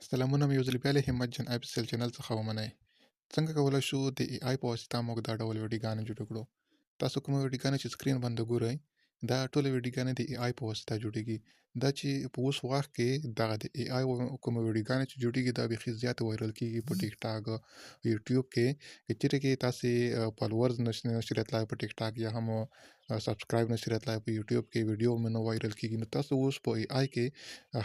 سلامونه مې یو ځل بیا له همت جان آفیسیل چینل څخه ومنئ. څنګه کولی شو د ای آی په واسطه موږ دا ډول ویډیوګانې جوړې کړو؟ تاسو کومه ویډیوګانې چې سکرین باندې ګورئ، دا ټولې ویډیوګانې د ای آی په واسطه جوړېږي. دا چې په اوس وخت کې دغه د ای آی کومه ویډیوګانې چې جوړېږي دا بیخي زیاته وایرل کېږي په ټیک ټاک، یوټیوب کې. که چیرې کې تاسې فالوورز نشئ راتلای په ټیک ټاک یا هم سبسکرایب نشئ راتلای په یوټیوب کې ویډیو مو نه وایرل کېږي، نو تاسو اوس په ای آی کې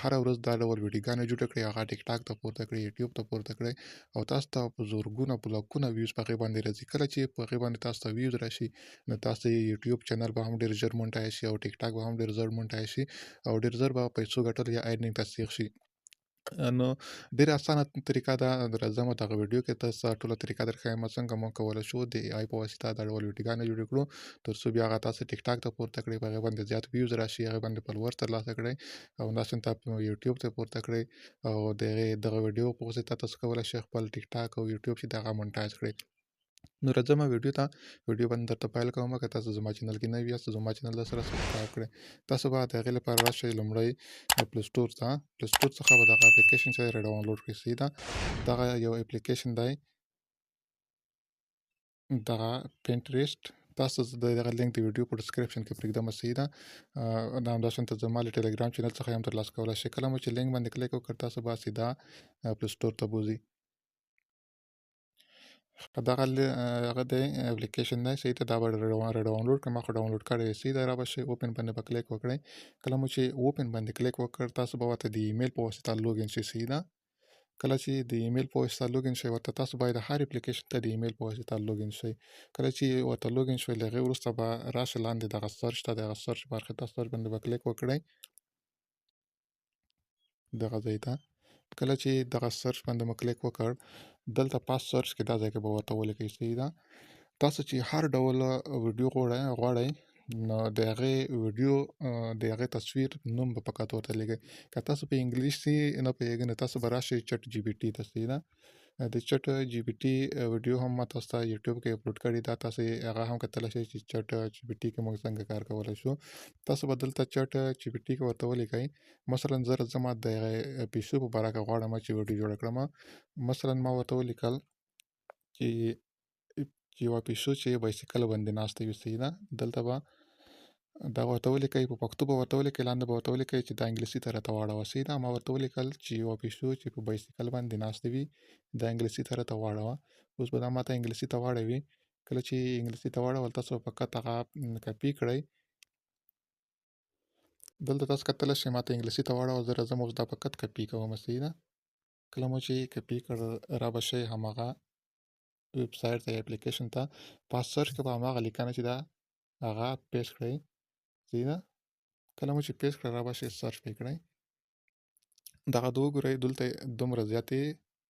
هره ورځ دا ډول ویډیوګانې جوړه کړئ، هغه ټیک ټاک ته پورته کړئ، یوټیوب ته پورته کړئ او تاسو ته په زورګونه په لکونه ویوز په هغې باندې راځي. کله چې په هغې باندې تاسو ته ویوز راشي، نو تاسو یوټیوب چینل به هم ډېر ژر مونټایز شي او ټیک ټاک به هم ډېر ژر مونټایز شي او ډېر ژر به پیسو ګټل یا ارنینګ ته سیخ شي. نو ډېره اسانه طریقه ده. راځم دغه ویډیو کې تاسو ټوله طریقه درښایم څنګه موږ کولی شو د ای آی په واسطه دا ډول ویډیوګانې جوړې کړو، تر څو بیا هغه تاسو ټیک ټاک ته پورته کړئ، په هغې باندې زیات ویوز راشي، هغې باندې فالوورز ترلاسه کړئ او همداسې په یوټیوب ته پورته کړئ او دغه ویډیو په واسطه تاسو کولی شئ خپل ټیک ټاک او یوټیوب چې د هغه مونټایز کړئ. نو راځم ویډیو ته. ویډیو باندې درته پیل کوم. که تاسو زما چینل کې نوي یاست، زما چینل سره سبسکرایب کړئ. تاسو به د هغې لپاره راشئ لومړی پلی سټور ته. پلی سټور څخه به دغه اپلیکیشن چې دی راډاونلوډ کړئ. صحیح ده. دغه یو اپلیکیشن دی، دغه پینټریسټ. تاسو زه د دغه لینک د ویډیو په ډسکرپشن کې پرېږدم. صحیح ده. همداشانته زما له ټلګرام چینل څخه یې هم ترلاسه کولی شئ. کله مو چې لینک باندې کلیک وکړ، تاسو به سیده پلی سټور ته بوځئ. دغه هغه دی اپلیکیشن دی. صحیح ده. دا به راډاونلوډ کړم. ما خو ډاونلوډ کړی دی. صحیح ده. را به شئ اوپن باندې به کلیک وکړئ. کله مو چې اوپن باندې کلیک وکړ، تاسو به ورته د ایمیل په واسطه لوګین شئ. صحیح ده. کله چې د ایمیل په واسطه لوګین شئ، ورته تاسو باید هر اپلیکیشن ته د ایمیل په واسطه لوګین شئ. کله چې ورته لوګین شئ، له هغې وروسته به راشئ لاندې دغه سرچ ته، دغه سرچ برخې ته سرچ باندې به کلیک وکړئ، دغه ځای ته. کله چې دغه سرچ باندې مو کلیک وکړ، دلته پاس سرچ کې دا ځای کې به ورته ولیکئ. صحیح ده. تاسو چې هر ډول ویډیو غواړئ، نو د هغې ویډیو د هغې تصویر نوم به فقط ورته لیکئ. که تاسو په انګلیسي نه پوهېږئ، نو تاسو به راشئ چټ جي پي ټي ته. صحیح ده. د چټ جي پي ټي ویډیو هم ما تاسو ته یوټیوب کې اپلوډ کړې ده. تاسو هغه هم کتلی شئ چې چټ جي پي ټي کې موږ څنګه کار کولی شو. تاسو به دلته چټ جي پي ټي کې ورته ولیکئ. مثلا زه راځم د هغې پیسو په باره کې غواړم چې ویډیو جوړه کړم. مثلا ما ورته ولیکل چې یوه پیشو چې بایسکل باندې ناسته وي. صحیح ده. دلته به دا ورته ولیکئ، په پښتو به ورته ولیکئ، لاندې به ورته ولیکئ چې دا انګلیسي ته راته واړوه. صحیح ده. ما ورته ولیکل چې یوه پیشو چې په بایسکل باندې ناسته وي، دا انګلیسي ته راته واړوه. اوس به دا ماته انګلیسي ته واړوي. کله چې انګلیسي ته واړول، تاسو به فقط هغه کاپي کړئ. دلته تاسو کتلی شئ ماته انګلیسي ته واړوه. زه راځم اوس دا فقط کاپي کوم. صحیح ده. کله مو چې کاپي کړ، را به شئ هماغه ویب سایټ ته یا اپلیکیشن ته. په سرچ کې به هماغه لیکنه چې ده هغه پیسټ کړئ. صحیح ده. کله مو چې پیسټ کړه، را به شئ سرچ پې کړئ. دغه د وګورئ، دلته دومره زیاتې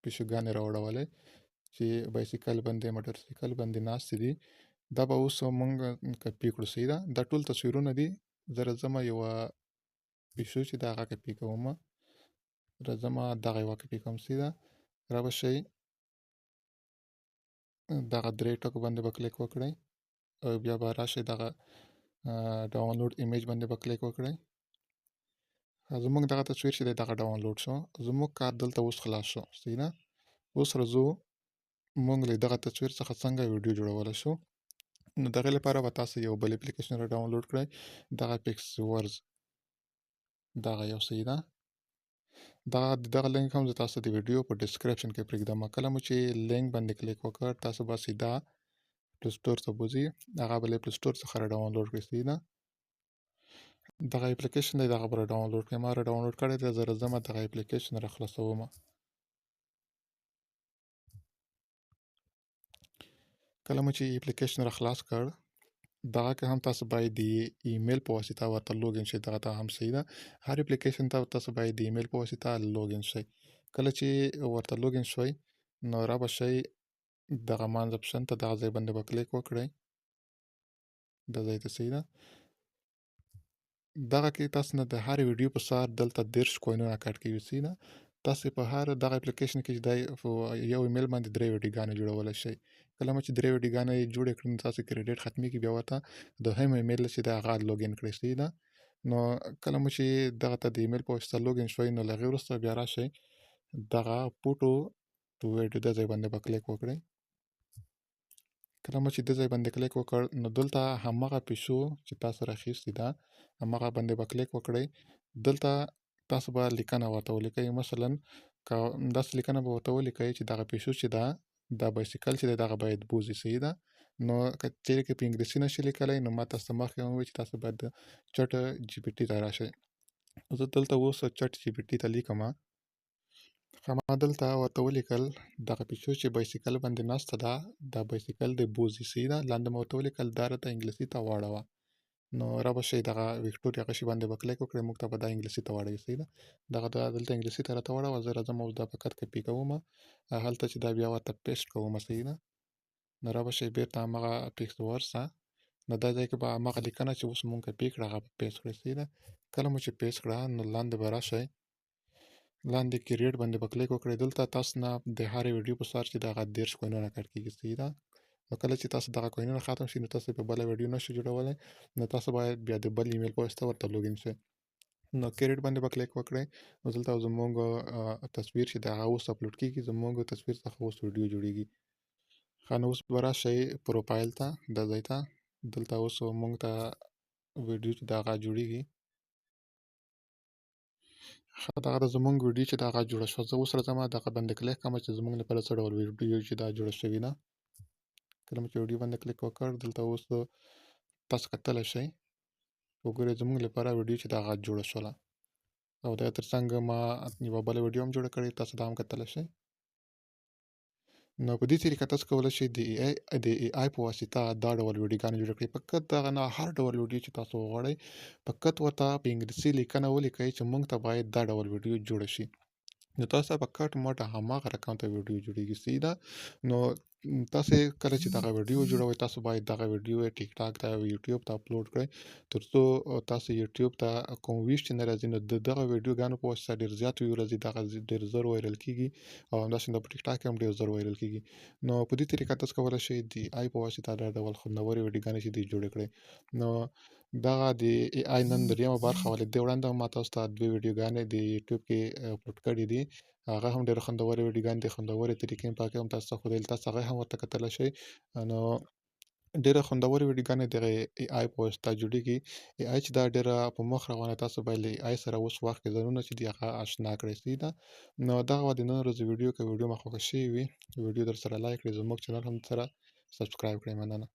پیشوګانې راوړولې چې بایسکل باندې، موټر سایکل باندې ناستې دي. دا به اوس موږ کاپي کړو. صحیح ده. دا ټول تصویرونه دي. زه راځم یوه پیشو چې ده هغه کاپي کوم. راځم دغه یوه کاپي کوم. صحیح ده. را به شئ دغه درې ټکو باندې به کلیک وکړئ او بیا به راشئ دغه ډاونلوډ ایمیج باندې به کلیک وکړئ. زموږ دغه تصویر چې دی دغه ډاونلوډ شو. زموږ کار دلته اوس خلاص شو. صحیح ده. اوس راځو موږ له دغه تصویر څخه څنګه ویډیو جوړولی شو. نو د هغې لپاره به تاسو یو بل اپلیکیشن را ډاونلوډ کړئ، دغه پکس ورز دغه یو. صحیح ده. دغه لینک هم زه تاسو د ویډیو په ډسکرپشن کې پرېږدم. کله مو چې لینک باندې کلیک وکړ، تاسو به سیده پلی سټور ته بوځئ. هغه به له پلی سټور څخه را ډاونلوډ کړئ. صحیح ده. دغه اپلیکیشن دی، دغه به را ډاونلوډ کړئ. ما را ډاونلوډ کړی دی. زه راځم دغه اپلیکیشن را خلاصوم. کله مو چې اپلیکیشن را خلاص کړ، دغه کې هم تاسو باید د ایمیل په واسطه ورته لوګین شئ. دغه ته هم صحیح ده. هر اپلیکیشن ته تاسو باید د ایمیل په واسطه لوګین شئ. کله چې ورته لوګین شوئ، نو را به شئ دغه مانځ اپشن ته، دغه ځای باندې به کلیک وکړئ. دا ځای ته. صحیح ده. دغه کې تاسو نه د هرې ویډیو په سر دلته 30 کوینونه کټ کېږي. صحیح ده. تاسو په هر دغه اپلیکیشن کې چې دی یو ایمیل باندې 3 ویډیوګانې جوړولی شئ. کله مو چې 3 ویډیوګانې جوړې کړئ، نو تاسو کریډټ ختمېږي. بیا ورته دوهم ایمیل چې دی هغه لوګین کړئ. صحیح ده. نو کله مو چې دغه ته د ایمیل په واسطه لوګین شوئ، نو له هغې وروسته بیا راشئ دغه فوټو ټو ویډیو د ځای باندې به کلیک وکړئ. کله مو چې د ځای باندې کلیک وکړ نو دلته همغه پیشو چې تاسو راخیستې ده همغه باندې به کلیک وکړئ. دلته تاسو به لیکنه ورته ولیکئ، مثلا که داسې لیکنه به ورته ولیکئ چې دغه پیشو چې ده دا بایسکل چې دی دغه باید بوځي. صحیح ده. نو که چیرې کې په انګلیسي نشي لیکلی نو ما تاسو ته مخکې هم وویل چې تاسو باید چټ جي پي ټي ته راشئ. زه دلته اوس چټ جي پي ټي ته لیکمه. ما دلته ورته ولیکل دغه پیشو چې بایسکل باندې ناسته ده دا بایسکل د بوځي. صحیح ده. لاندې مې ورته ولیکل دا راته انګلیسي ته واړوه. نو را به شئ دغه ویکټوریا هغه شي باندې به کلیک وکړئ، موږ ته به دا انګلیسي ته واړوي. صحیح ده. دغه دلته انګلیسي ته راته واړوه. زه راځم اوس دا فقط کپي کومه هلته چې دا بیا ورته پیسټ کومه. صحیح ده. نو را به شئ بېرته همغه پیکس ورسه. نو دا ځای کې به همغه لیکنه چې اوس مونږ کپي کړه هغه به پیسټ کړئ. صحیح ده. کله مو چې پیسټ کړه نو لاندې به راشئ، لاندې کریټ باندې به کلیک وکړئ. دلته تاسو نه د هرې ویډیو په سر چې دغه 30 کوینونه کټ کېږي. صحیح ده. نو کله چې تاسو دغه کوینونه ختم شي نو تاسو په بله ویډیو نشئ جوړولی، نو تاسو باید بیا د بل ایمیل په واسطه ورته لوګین شئ. نو کریټ باندې به کلیک وکړئ. نو دلته زموږ تصویر چې د هغه اوس اپلوډ کېږي، زموږ تصویر څخه اوس ویډیو جوړېږي. ښه نو اوس به راشئ پروفایل ته، دا ځای ته. دلته اوس موږ ته ویډیو چې د هغه جوړېږي. دغه د زموږ ویډیو چې دغه جوړه شوه، زه اوس راځم دغه باندې کلیک کوم چې زموږ لپاره څه ډول ویډیو چې دا جوړه شوې ده. کله مې چې ویډیو باندې کلیک وکړ دلته اوس تاسو کتلی شئ، وګورئ زموږ لپاره ویډیو چې دغه جوړه شوله او دا ترڅنګ ما یوه بله ویډیو هم جوړه کړې، تاسو دا هم کتلی شئ. نو په دې طریقه تاسو کولی شئ د ای آی په واسطه دا ډول ویډیوګانې جوړې کړئ. فقط دغه نه هر ډول ویډیو چې تاسو وغواړئ فقط ورته په انګلیسي لیکنه ولیکئ چې موږ ته باید دا ډول ویډیو جوړه شي. نو تاسو به کټ مټ هماغه رقم ته ویډیو جوړېږي. صحیح ده. نو تاسو کله چې دغه ویډیو جوړوئ تاسو باید دغه ویډیو ټیک ټاک ته او یوټیوب ته اپلوډ کړئ ترڅو تاسو یوټیوب ته کوم ویش چې نه راځي نو دغه ویډیوګانو په واسطه ډېر زیات ویو راځي، دغه ډېر زر وایرل کېږي او همداسې په ټیک ټاک هم ډېر زر وایرل کېږي. نو په دې طریقه تاسو کولی شئ د آی په واسطه دا ډول خوندورې ویډیوګانې چې دي جوړې کړئ. نو دغه د ای آی نن دریمه برخه وه. له دې وړاندې هم ما تاسو ته 2 ویډیوګانې د یوټیوب کې اپلوډ کړي دي. هغه هم ډېرې خوندورې ویډیوګانې دي، خوندورې طریقې مې پکې هم تاسو ته ښودلي، تاسو هغه هم ورته کتلی شئ. نو ډېره خوندورې ویډیوګانې دغه ای آی په واسطه جوړېږي. ای آی چې دا ډېره په مخ روانه، تاسو باید له ای آی سره اوس وخت کې ځانونه چې دي هغه اشنا کړئ. صحیح ده. نو دغه وه د نن ورځې ویډیو. که ویډیو مو خوښه شوې وي ویډیو در سره لایک کړئ، زموږ چینل هم سره سبسکرایب کړئ. مننه.